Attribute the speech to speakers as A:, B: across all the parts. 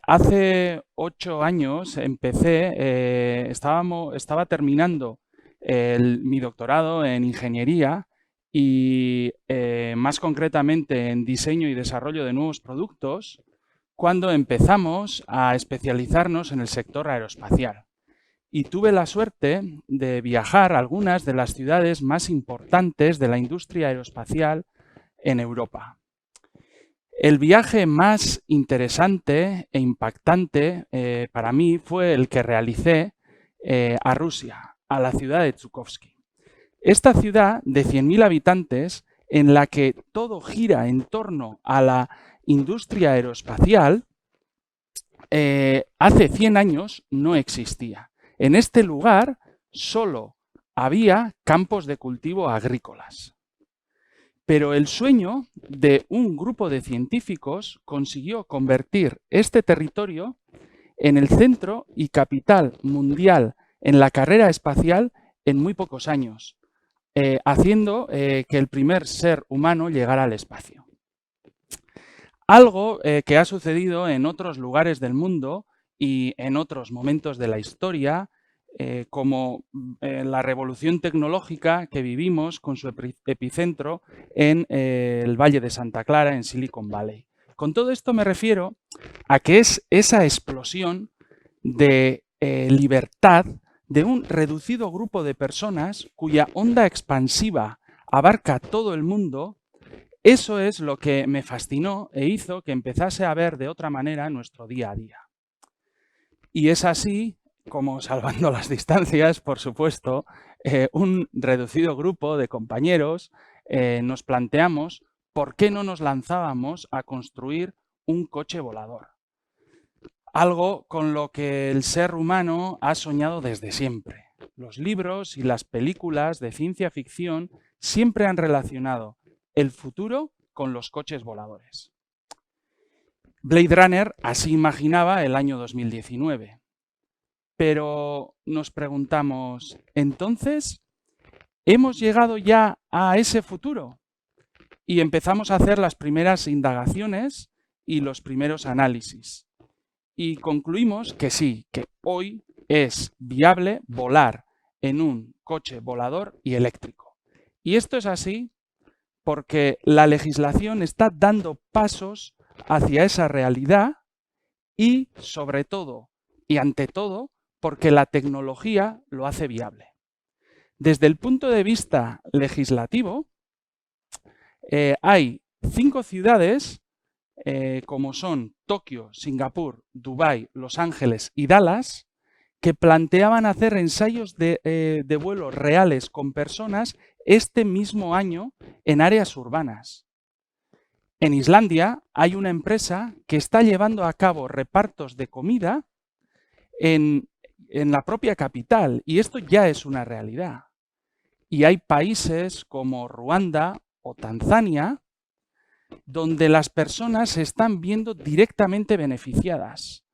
A: Hace 8 años empecé, estaba terminando mi doctorado en ingeniería y más concretamente en diseño y desarrollo de nuevos productos, cuando empezamos a especializarnos en el sector aeroespacial. Y tuve la suerte de viajar a algunas de las ciudades más importantes de la industria aeroespacial en Europa. El viaje más interesante e impactante para mí fue el que realicé a Rusia, a la ciudad de Chukovsky. Esta ciudad de 100.000 habitantes, en la que todo gira en torno a la industria aeroespacial, hace 100 años no existía. En este lugar solo había campos de cultivo agrícolas. Pero el sueño de un grupo de científicos consiguió convertir este territorio en el centro y capital mundial en la carrera espacial en muy pocos años, haciendo que el primer ser humano llegara al espacio. Algo que ha sucedido en otros lugares del mundo y en otros momentos de la historia, como la revolución tecnológica que vivimos con su epicentro en el Valle de Santa Clara, en Silicon Valley. Con todo esto me refiero a que es esa explosión de libertad de un reducido grupo de personas cuya onda expansiva abarca todo el mundo. Eso es lo que me fascinó e hizo que empezase a ver de otra manera nuestro día a día. Y es así como, salvando las distancias, por supuesto, un reducido grupo de compañeros nos planteamos por qué no nos lanzábamos a construir un coche volador. Algo con lo que el ser humano ha soñado desde siempre. Los libros y las películas de ciencia ficción siempre han relacionado el futuro con los coches voladores. Blade Runner así imaginaba el año 2019. Pero nos preguntamos, ¿entonces hemos llegado ya a ese futuro? Y empezamos a hacer las primeras indagaciones y los primeros análisis. Y concluimos que sí, que hoy es viable volar en un coche volador y eléctrico. Y esto es así porque la legislación está dando pasos hacia esa realidad y, sobre todo, y ante todo, porque la tecnología lo hace viable. Desde el punto de vista legislativo, hay 5 ciudades, como son Tokio, Singapur, Dubái, Los Ángeles y Dallas, que planteaban hacer ensayos de vuelos reales con personas este mismo año en áreas urbanas. En Islandia hay una empresa que está llevando a cabo repartos de comida en la propia capital, y esto ya es una realidad. Y hay países como Ruanda o Tanzania donde las personas se están viendo directamente beneficiadas,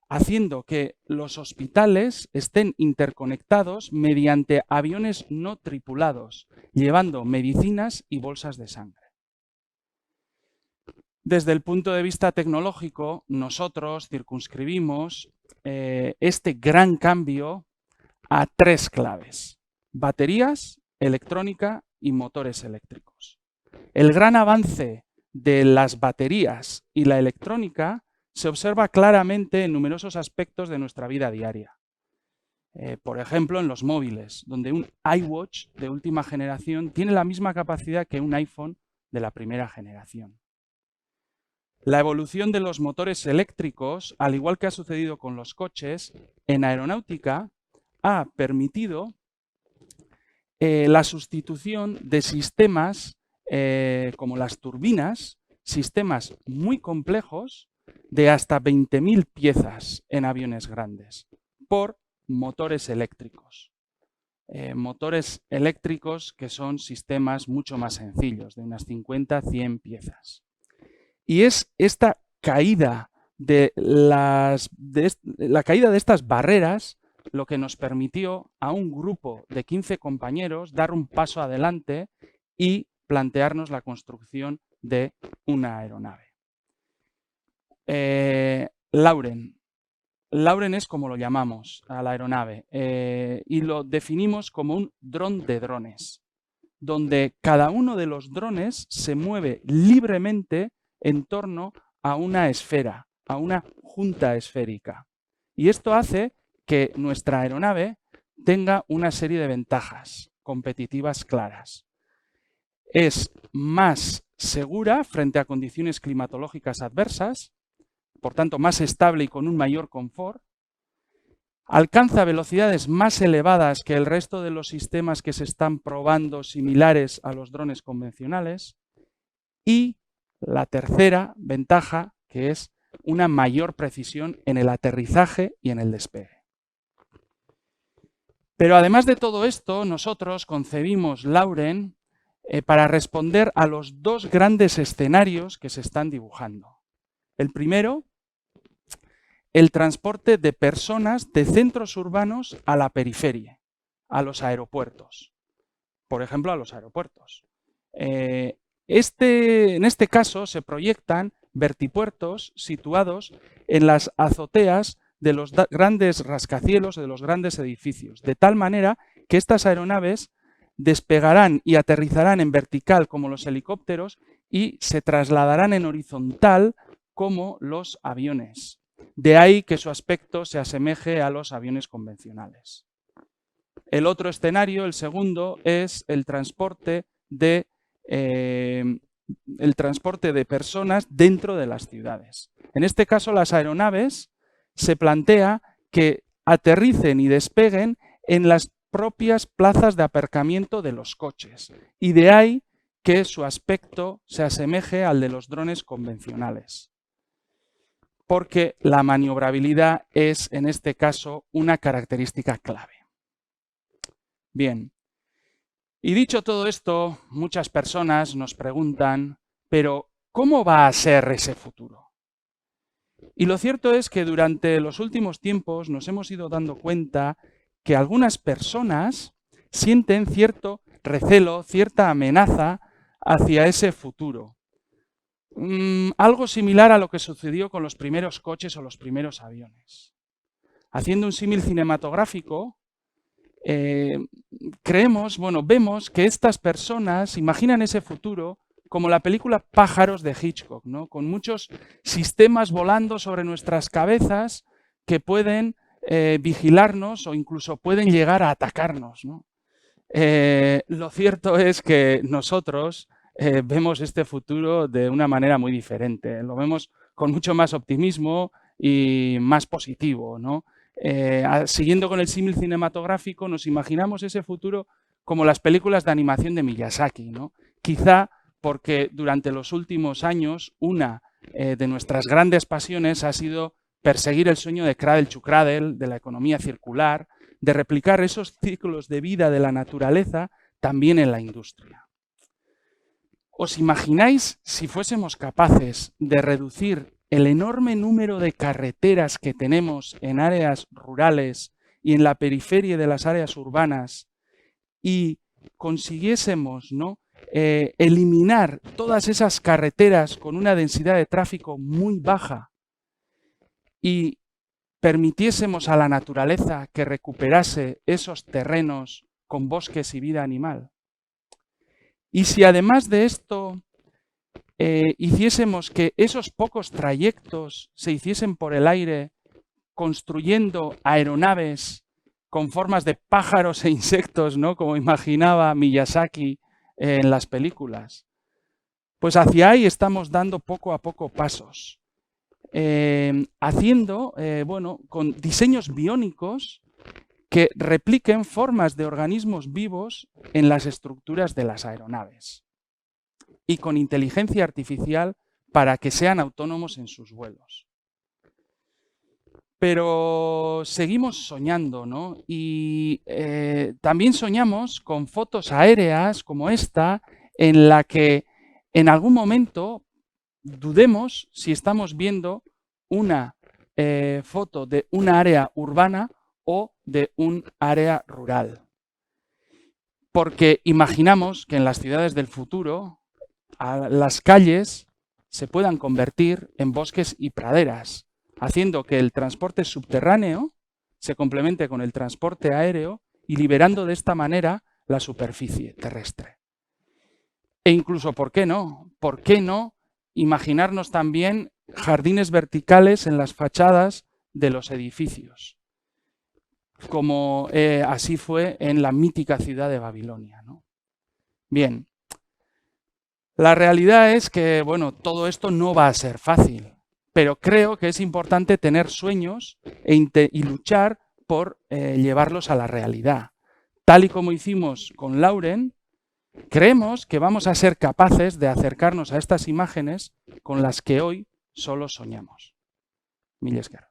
A: haciendo que los hospitales estén interconectados mediante aviones no tripulados, llevando medicinas y bolsas de sangre. Desde el punto de vista tecnológico, nosotros circunscribimos este gran cambio a 3 claves: baterías, electrónica y motores eléctricos. El gran avance de las baterías y la electrónica se observa claramente en numerosos aspectos de nuestra vida diaria. Por ejemplo, en los móviles, donde un iWatch de última generación tiene la misma capacidad que un iPhone de la primera generación. La evolución de los motores eléctricos, al igual que ha sucedido con los coches, en aeronáutica ha permitido la sustitución de sistemas como las turbinas, sistemas muy complejos de hasta 20.000 piezas en aviones grandes, por motores eléctricos. Motores eléctricos que son sistemas mucho más sencillos, de unas 50-100 piezas. Y es esta caída de la caída de estas barreras lo que nos permitió a un grupo de 15 compañeros dar un paso adelante y plantearnos la construcción de una aeronave. Lauren. Lauren es como lo llamamos a la aeronave y lo definimos como un dron de drones, donde cada uno de los drones se mueve libremente en torno a una esfera, a una junta esférica. Y esto hace que nuestra aeronave tenga una serie de ventajas competitivas claras. Es más segura frente a condiciones climatológicas adversas, por tanto más estable y con un mayor confort. Alcanza velocidades más elevadas que el resto de los sistemas que se están probando similares a los drones convencionales. Y la tercera ventaja, que es una mayor precisión en el aterrizaje y en el despegue. Pero además de todo esto, nosotros concebimos Lauren para responder a los dos grandes escenarios que se están dibujando. El primero, el transporte de personas de centros urbanos a la periferia, a los aeropuertos. Por ejemplo, a los aeropuertos. En este caso se proyectan vertipuertos situados en las azoteas de los grandes rascacielos, de los grandes edificios, de tal manera que estas aeronaves despegarán y aterrizarán en vertical como los helicópteros y se trasladarán en horizontal como los aviones. De ahí que su aspecto se asemeje a los aviones convencionales. El otro escenario, el segundo, es el transporte de personas dentro de las ciudades. En este caso, las aeronaves se plantea que aterricen y despeguen en las propias plazas de aparcamiento de los coches. Y de ahí que su aspecto se asemeje al de los drones convencionales. Porque la maniobrabilidad es, en este caso, una característica clave. Bien, y dicho todo esto, muchas personas nos preguntan, pero ¿cómo va a ser ese futuro? Y lo cierto es que durante los últimos tiempos nos hemos ido dando cuenta que algunas personas sienten cierto recelo, cierta amenaza hacia ese futuro. Algo similar a lo que sucedió con los primeros coches o los primeros aviones. Haciendo un símil cinematográfico, vemos que estas personas imaginan ese futuro como la película Pájaros de Hitchcock, ¿no? Con muchos sistemas volando sobre nuestras cabezas que pueden vigilarnos o incluso pueden llegar a atacarnos, ¿no? Lo cierto es que nosotros vemos este futuro de una manera muy diferente. Lo vemos con mucho más optimismo y más positivo, ¿no? Siguiendo con el símil cinematográfico, nos imaginamos ese futuro como las películas de animación de Miyazaki, ¿no? Quizá porque durante los últimos años una de nuestras grandes pasiones ha sido perseguir el sueño de Cradle to Cradle, de la economía circular, de replicar esos ciclos de vida de la naturaleza también en la industria. ¿Os imagináis si fuésemos capaces de reducir el enorme número de carreteras que tenemos en áreas rurales y en la periferia de las áreas urbanas y consiguiésemos, ¿no?, eliminar todas esas carreteras con una densidad de tráfico muy baja y permitiésemos a la naturaleza que recuperase esos terrenos con bosques y vida animal? Y si además de esto hiciésemos que esos pocos trayectos se hiciesen por el aire construyendo aeronaves con formas de pájaros e insectos, ¿no?, como imaginaba Miyazaki en las películas, pues hacia ahí estamos dando poco a poco pasos, haciendo, con diseños biónicos que repliquen formas de organismos vivos en las estructuras de las aeronaves y con inteligencia artificial para que sean autónomos en sus vuelos. Pero seguimos soñando, ¿no? Y también soñamos con fotos aéreas como esta, en la que en algún momento dudemos si estamos viendo una foto de un área urbana o de un área rural. Porque imaginamos que en las ciudades del futuro las calles se puedan convertir en bosques y praderas, haciendo que el transporte subterráneo se complemente con el transporte aéreo y liberando de esta manera la superficie terrestre. E incluso, ¿por qué no? ¿Por qué no imaginarnos también jardines verticales en las fachadas de los edificios? Como así fue en la mítica ciudad de Babilonia, ¿no? Bien, la realidad es que, bueno, todo esto no va a ser fácil, pero creo que es importante tener sueños y luchar por llevarlos a la realidad. Tal y como hicimos con Lauren, creemos que vamos a ser capaces de acercarnos a estas imágenes con las que hoy solo soñamos. Mil esker.